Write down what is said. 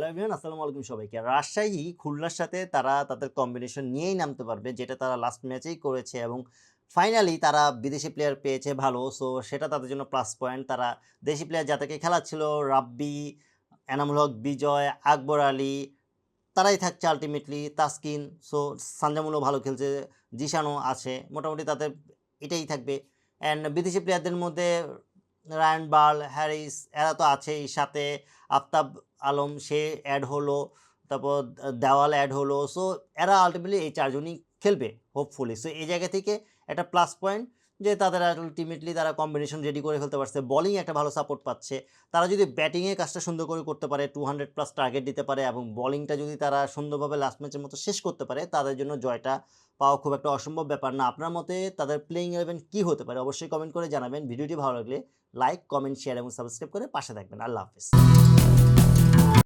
Everyone, আসসালামু আলাইকুম সবাইকে। রাজশাহী খুলনার সাথে তারা তাদের কম্বিনেশন নিয়েই নামতে পারবে, যেটা তারা লাস্ট ম্যাচেই করেছে এবং ফাইনালি তারা বিদেশি প্লেয়ার পেয়েছে ভালো। সো সেটা তাদের জন্য প্লাস পয়েন্ট। তারা দেশি প্লেয়ার যাদেরকে খেলাচ্ছিল, রাব্বি, এনামুল হক, বিজয়, আকবর আলী, তারাই থাকছে আল্টিমেটলি, তাসকিন। সো সানজামুলও ভালো খেলছে, জিশানও আছে, মোটামুটি তাদের এটাই থাকবে। অ্যান্ড বিদেশি প্লেয়ারদের মধ্যে রায়ান বার্ল, হ্যারিস এরা তো আছেই, সাথে আফতাব আলম সে অ্যাড হলো, তারপর দেওয়াল অ্যাড হলো। সো এরা আলটিমেটলি এই চারজনই খেলবে হোপফুলি। সো এই জায়গা থেকে একটা প্লাস পয়েন্ট যে তাদের আলটিমেটলি তারা কম্বিনেশন রেডি করে ফেলতে পারছে, বোলিং একটা ভালো সাপোর্ট পাচ্ছে। তারা যদি ব্যাটিংয়ের কাজটা সুন্দর করে করতে পারে, 200+ টার্গেট দিতে পারে এবং বোলিংটা যদি তারা সুন্দরভাবে লাস্ট ম্যাচের মতো শেষ করতে পারে, তাদের জন্য জয়টা পাওয়া খুব একটা অসম্ভব ব্যাপার না। আপনার মতে তাদের প্লেইং 11 কী হতে পারে অবশ্যই কমেন্ট করে জানাবেন। ভিডিওটি ভালো লাগলে লাইক, কমেন্ট, শেয়ার এবং সাবস্ক্রাইব করে পাশে থাকবেন। আল্লাহ হাফেজ।